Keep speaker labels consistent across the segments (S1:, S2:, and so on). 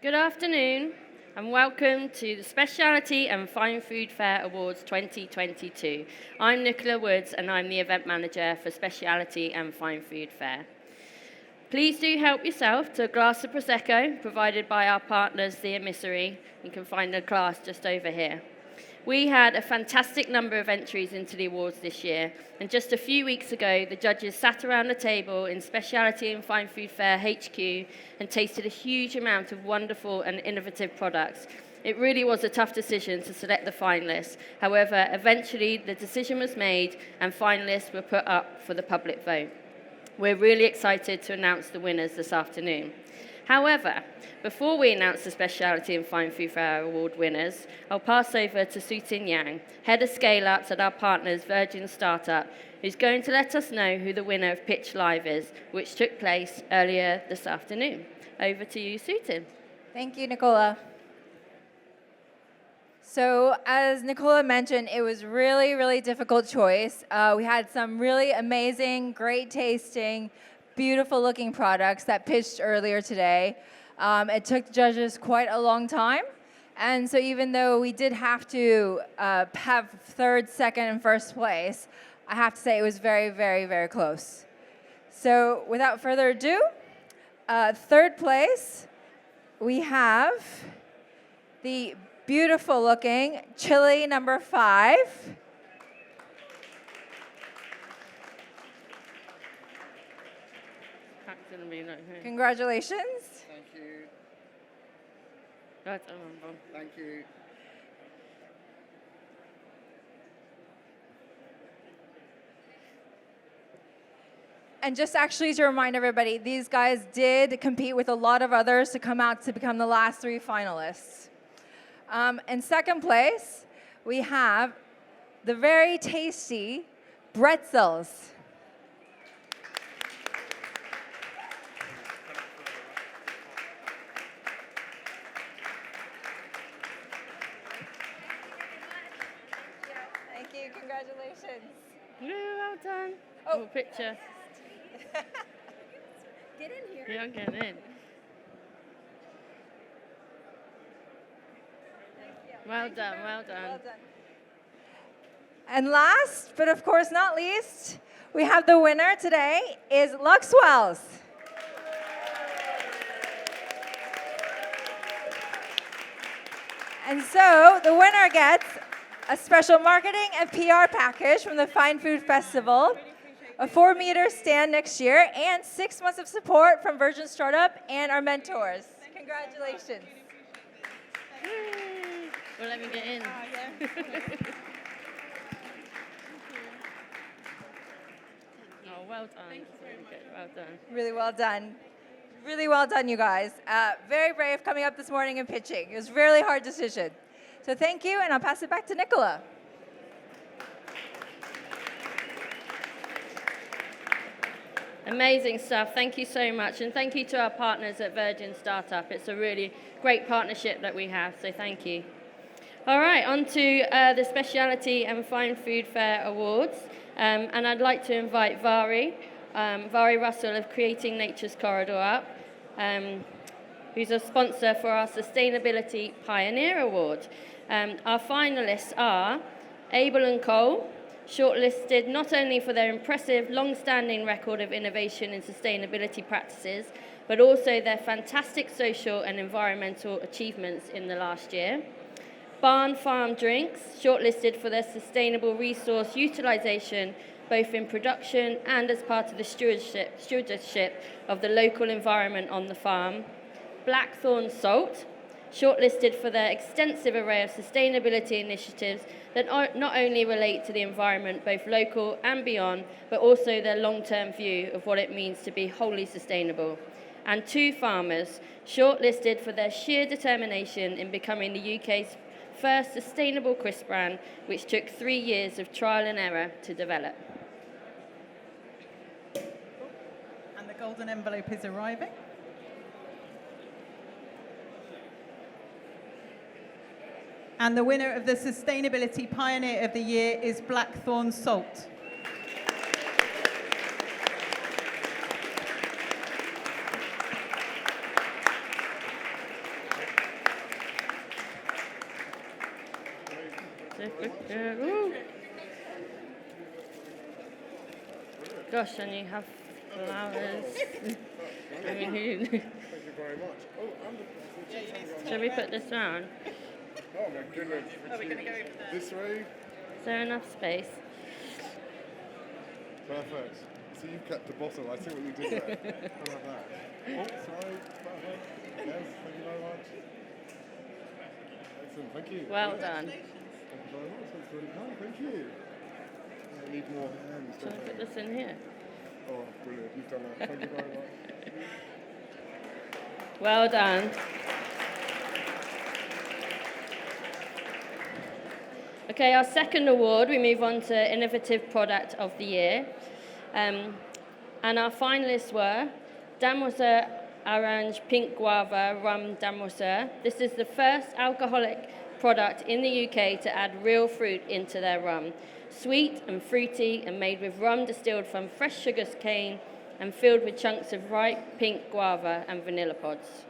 S1: Good afternoon and welcome to the Speciality and Fine Food Fair Awards 2022. I'm Nicola Woods and I'm the event manager for Speciality and Fine Food Fair. Please do help yourself to a glass of Prosecco provided by our partners, the Emissary. You can find a glass just over here. We had a fantastic number of entries into the awards this year, and just a few weeks ago, the judges sat around the table in Speciality and Fine Food Fair HQ and tasted a huge amount of wonderful and innovative products. It really was a tough decision to select the finalists. However, eventually the decision was made and finalists were put up for the public vote. We're really excited to announce the winners this afternoon. However, before we announce the Speciality and Fine Food Fair Award winners, I'll pass over to Sutin Yang, Head of Scale-Ups at our partners Virgin Startup, who's going to let us know who the winner of Pitch Live is, which took place earlier this afternoon. Over to you, Sutin.
S2: Thank you, Nicola. So, as Nicola mentioned, it was really difficult choice. We had some really amazing, great tasting, beautiful looking products that pitched earlier today. It took the judges quite a long time. And so even though we did have to have third, second, and first place, I have to say it was very close. So without further ado, third place, we have the beautiful looking chili number 5. Congratulations.
S3: Thank you.
S1: Right,
S3: Thank you.
S2: And just actually to remind everybody, these guys did compete with a lot of others to come out to become the last 3 finalists. In second place, we have the very tasty pretzels. Thank you. Congratulations.
S1: Well done.
S2: Oh.
S1: Picture.
S2: Get in here.
S1: Yeah, I'm getting in. Well done.
S2: Well done. And last, but of course not least, we have the winner today is Luxwell's. And so the winner gets a special marketing and PR package from the Fine Food Festival, a 4-meter stand next year, and 6 months of support from Virgin Startup and our mentors. Congratulations.
S1: Well, let me get in. Oh, well done. Thank you very much. Well done.
S2: Really well done. Really well done, you guys. Very brave coming up this morning and pitching. It was a really hard decision. So thank you, and I'll pass it back to Nicola.
S1: Amazing stuff. Thank you so much. And thank you to our partners at Virgin Startup. It's a really great partnership that we have, so thank you. All right, on to the Speciality and Fine Food Fair Awards. And I'd like to invite Vhari Russell of Creating Nature's Corridor up, who's a sponsor for our Sustainability Pioneer Award. Our finalists are Abel and Cole, shortlisted not only for their impressive long-standing record of innovation in sustainability practices, but also their fantastic social and environmental achievements in the last year. Barn Farm Drinks, shortlisted for their sustainable resource utilisation, both in production and as part of the stewardship of the local environment on the farm. Blackthorn Salt, shortlisted for their extensive array of sustainability initiatives that not only relate to the environment, both local and beyond, but also their long-term view of what it means to be wholly sustainable. And Two Farmers, shortlisted for their sheer determination in becoming the UK's first sustainable crisp brand, which took 3 years of trial and error to develop.
S4: And the golden envelope is arriving. And the winner of the Sustainability Pioneer of the Year is Blackthorn Salt.
S1: Ooh. Gosh, and you have flowers. I mean,
S3: Thank you very much. Oh, and
S1: shall we put this round?
S3: oh my goodness. Are we going to go this way?
S1: Is there enough space?
S3: Perfect. So you've kept the bottle. I see what you did there. How about that? Oh, sorry. Perfect. Yes, thank you very much. Excellent, thank you.
S1: Well
S3: Yes.
S1: done.
S3: Thank you very much. That's really kind. Thank you. I need more hands.
S1: Shall
S3: don't
S1: we put
S3: I?
S1: this in here?
S3: Oh, brilliant. You've done that. Thank you very much.
S1: Well done. Okay, our second award, we move on to Innovative Product of the Year. And our finalists were Damoser Orange Pink Guava Rum Damoser. This is the first alcoholic product in the UK to add real fruit into their rum. Sweet and fruity and made with rum distilled from fresh sugar cane and filled with chunks of ripe pink guava and vanilla pods.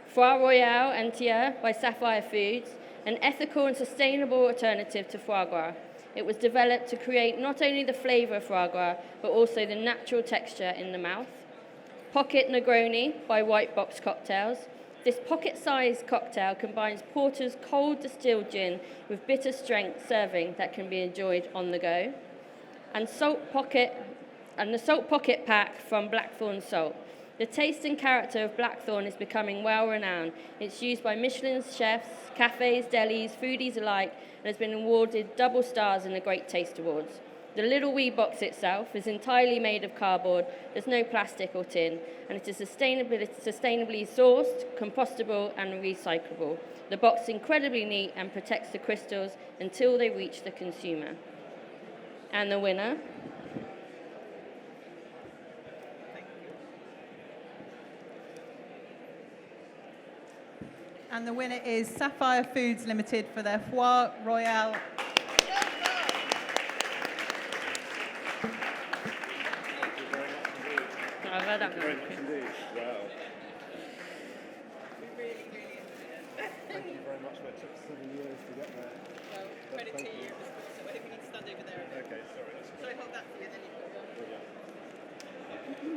S1: Foie Royale Entier by Sapphire Foods, an ethical and sustainable alternative to foie gras. It was developed to create not only the flavour of foie gras, but also the natural texture in the mouth. Pocket Negroni by White Box Cocktails. This pocket-sized cocktail combines Porter's cold distilled gin with bitter strength serving that can be enjoyed on the go. And the Salt Pocket Pack from Blackthorn Salt. The taste and character of Blackthorn is becoming well-renowned. It's used by Michelin chefs, cafes, delis, foodies alike, and has been awarded double stars in the Great Taste Awards. The little wee box itself is entirely made of cardboard, there's no plastic or tin, and it is sustainably sourced, compostable and recyclable. The box is incredibly neat and protects the crystals until they reach the consumer. And the winner?
S4: And the winner is Sapphire Foods Limited for their Foie Royale.
S1: I've had that
S3: Very
S1: one.
S3: much indeed. Wow. Thank you very much. That took 7 years to get there.
S5: Well, credit to you. So I think we need to stand over there.
S3: Okay, sorry. That's
S5: Shall I hold that for you and then you put one?
S3: brilliant. Thank you.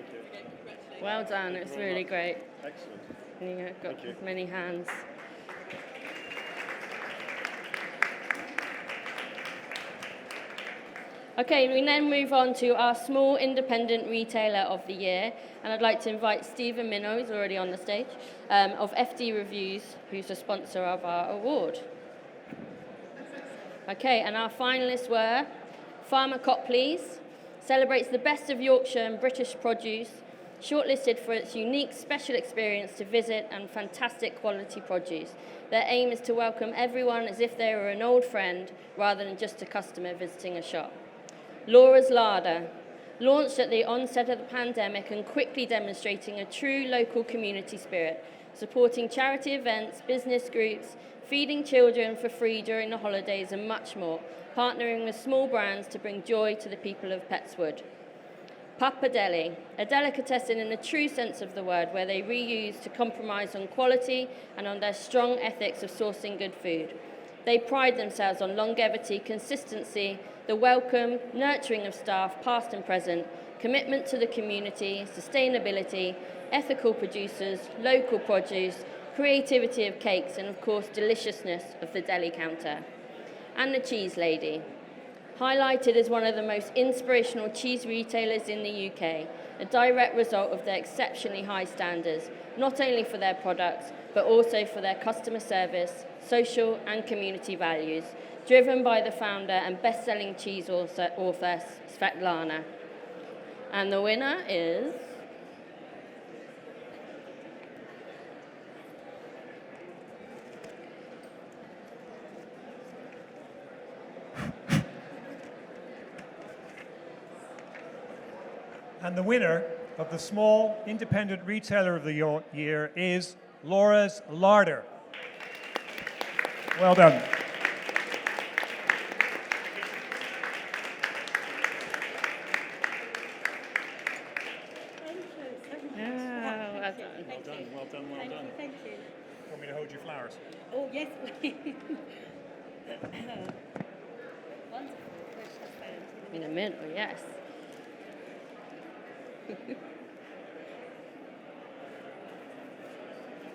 S5: Okay, congratulations.
S1: Well done, it's
S3: very
S1: really
S3: much.
S1: great.
S3: Excellent.
S1: You've got
S3: Thank you.
S1: many hands. Okay, we then move on to our Small Independent Retailer of the Year, and I'd like to invite Stephen Minall, who's already on the stage, of FD Reviews, who's the sponsor of our award. Okay, and our finalists were Farmer Copley's, celebrates the best of Yorkshire and British produce, shortlisted for its unique special experience to visit and fantastic quality produce. Their aim is to welcome everyone as if they were an old friend rather than just a customer visiting a shop. Laura's Larder, launched at the onset of the pandemic and quickly demonstrating a true local community spirit, supporting charity events, business groups, feeding children for free during the holidays and much more, partnering with small brands to bring joy to the people of Petswood. Papa Deli, a delicatessen in the true sense of the word, where they reuse to compromise on quality and on their strong ethics of sourcing good food. They pride themselves on longevity, consistency, the welcome, nurturing of staff, past and present, commitment to the community, sustainability, ethical producers, local produce, creativity of cakes, and of course, deliciousness of the deli counter. And the Cheese Lady, highlighted as one of the most inspirational cheese retailers in the UK, a direct result of their exceptionally high standards, not only for their products, but also for their customer service, social and community values, driven by the founder and best-selling cheese author Svetlana. And the winner is...
S6: And the winner of the Small Independent Retailer of the Year is Laura's Larder. Well done.
S1: Oh, well done. done.
S6: Well done, well done, well done.
S5: Thank you.
S6: Want me to hold your flowers?
S5: Oh, yes, please. Wonderful. Precious found.
S1: In a minute, yes.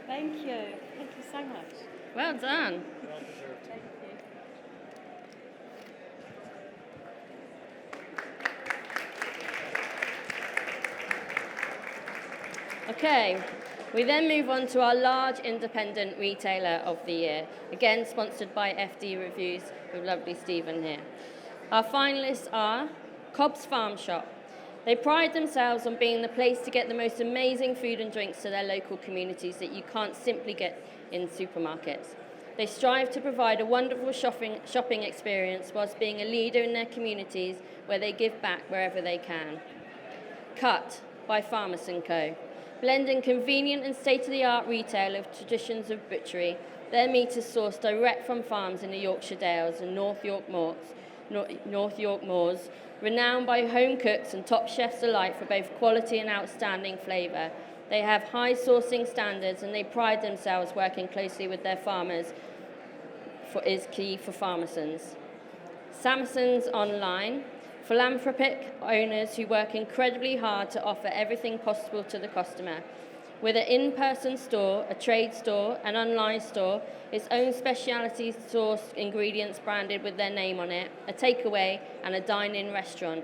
S5: Thank you. Thank you so much.
S1: Well done.
S6: Well deserved.
S5: Thank you.
S1: Okay, we then move on to our large independent retailer of the year, again sponsored by FD Reviews with lovely Stephen here. Our finalists are Cobb's Farm Shop. They pride themselves on being the place to get the most amazing food and drinks to their local communities that you can't simply get in supermarkets. They strive to provide a wonderful shopping experience whilst being a leader in their communities where they give back wherever they can. Cut by Farmers & Co. Blending convenient and state-of-the-art retail of traditions of butchery, their meat is sourced direct from farms in the Yorkshire Dales and North York Moors, renowned by home cooks and top chefs alike for both quality and outstanding flavour. They have high sourcing standards and they pride themselves working closely with their farmers is key for Farmersons. Samson's Online, philanthropic owners who work incredibly hard to offer everything possible to the customer. With an in-person store, a trade store, an online store, its own specialty sourced ingredients branded with their name on it, a takeaway and a dine-in restaurant.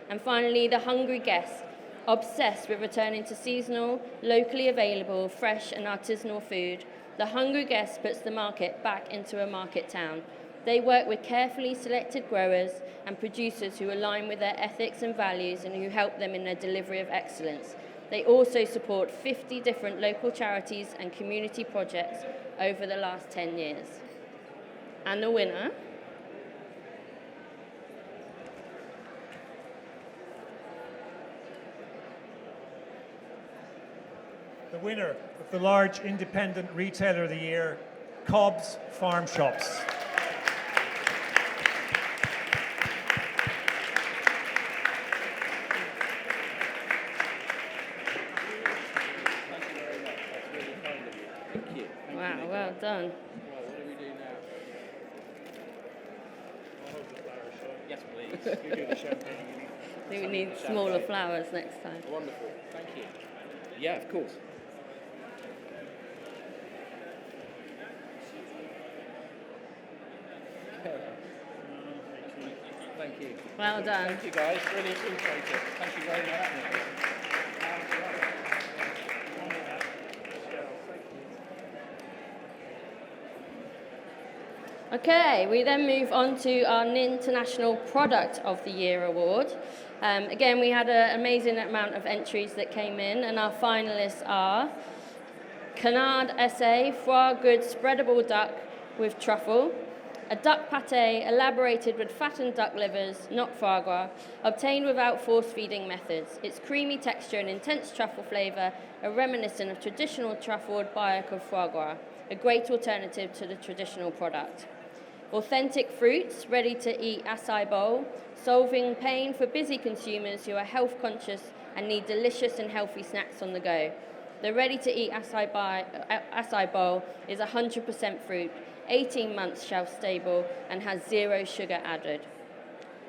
S1: And finally, the hungry guest, obsessed with returning to seasonal, locally available, fresh and artisanal food. The hungry guest puts the market back into a market town. They work with carefully selected growers and producers who align with their ethics and values and who help them in their delivery of excellence. They also support 50 different local charities and community projects over the last 10 years. And the winner
S6: of the large independent retailer of the year, Cobb's Farm Shops.
S1: Wow, well done.
S7: What do we do now? Yes, please.
S6: You do the champagne.
S1: I think we need smaller flowers next time.
S7: Wonderful. Thank you. Yeah, of course. Thank you.
S1: Well done.
S7: Thank you, guys. Really appreciate it. Thank you very much.
S1: Okay, we then move on to our International Product of the Year award. Again, we had an amazing amount of entries that came in, and our finalists are Canard SA Foie Good Spreadable Duck with Truffle, a duck pâté elaborated with fattened duck livers, not foie gras, obtained without force-feeding methods. Its creamy texture and intense truffle flavour are reminiscent of traditional truffled bioc of foie gras, a great alternative to the traditional product. Authentic fruits, ready-to-eat acai bowl, solving pain for busy consumers who are health-conscious and need delicious and healthy snacks on the go. The ready-to-eat acai bowl is 100% fruit, 18 months shelf-stable, and has 0 sugar added.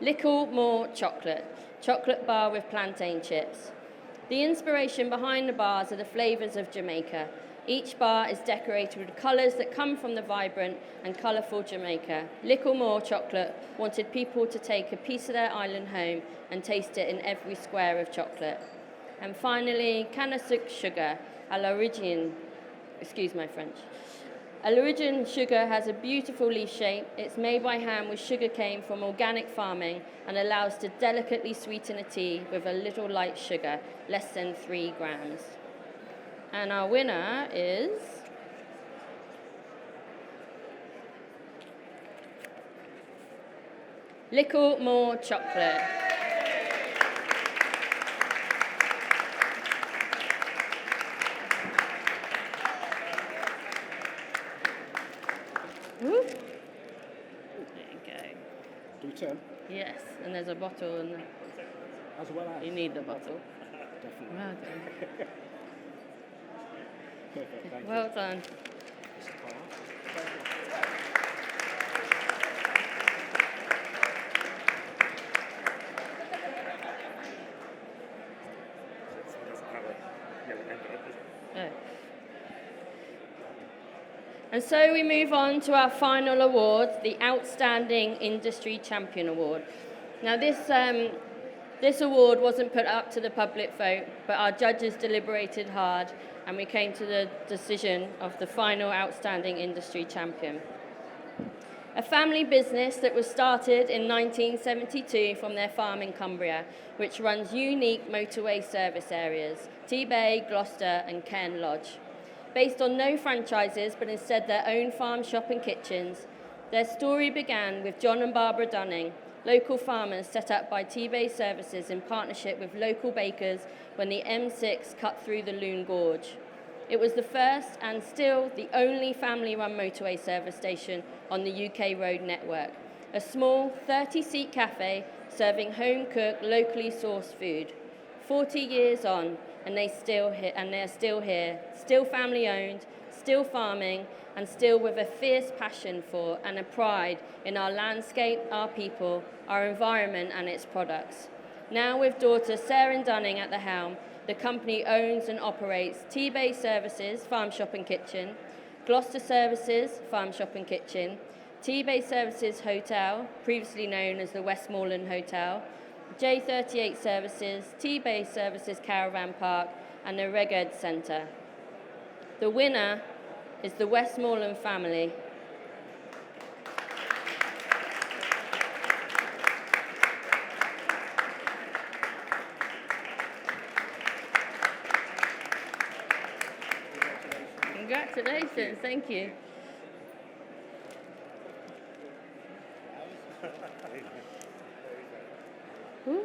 S1: Little More Chocolate, chocolate bar with plantain chips. The inspiration behind the bars are the flavours of Jamaica. Each bar is decorated with colours that come from the vibrant and colourful Jamaica. Little More Chocolate wanted people to take a piece of their island home and taste it in every square of chocolate. And finally, Canne à sucre sugar, à l'origine. Excuse my French. À l'origine sugar has a beautiful leaf shape. It's made by hand with sugar cane from organic farming and allows to delicately sweeten a tea with a little light sugar, less than 3 grams. And our winner is Little More Chocolate. Woo. There you go.
S7: Do we turn?
S1: Yes, and there's a bottle, and
S7: As well as.
S1: you need the bottle.
S7: Definitely.
S1: Well done.
S7: Perfect, thank
S1: Well done. Oh. And so we move on to our final award, the Outstanding Industry Champion Award. Now this award wasn't put up to the public vote, but our judges deliberated hard and we came to the decision of the final Outstanding Industry Champion. A family business that was started in 1972 from their farm in Cumbria, which runs unique motorway service areas, T-Bay, Gloucester and Cairn Lodge. Based on no franchises, but instead their own farm shop and kitchens, their story began with John and Barbara Dunning, local farmers set up by T-Bay Services in partnership with local bakers when the M6 cut through the Loon Gorge. It was the first and still the only family-run motorway service station on the UK road network. A small 30-seat cafe serving home-cooked, locally sourced food. 40 years on, and they're still here, still family-owned, still farming, and still with a fierce passion for and a pride in our landscape, our people, our environment, and its products. Now with daughter Sarah Dunning at the helm, the company owns and operates T-Bay Services, Farm Shop and Kitchen, Gloucester Services, Farm Shop and Kitchen, T-Bay Services Hotel, previously known as the Westmoreland Hotel, J38 Services, T-Bay Services Caravan Park, and the Reged Centre. The winner is the Westmoreland family. Congratulations, thank you. Ooh.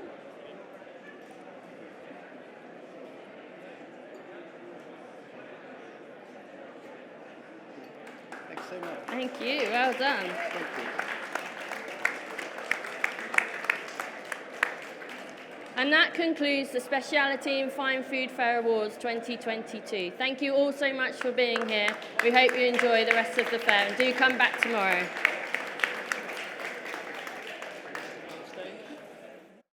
S7: Thanks so much.
S1: Thank you, well done.
S7: Thank you.
S1: And that concludes the Speciality and Fine Food Fair Awards 2022. Thank you all so much for being here. We hope you enjoy the rest of the fair and do come back tomorrow.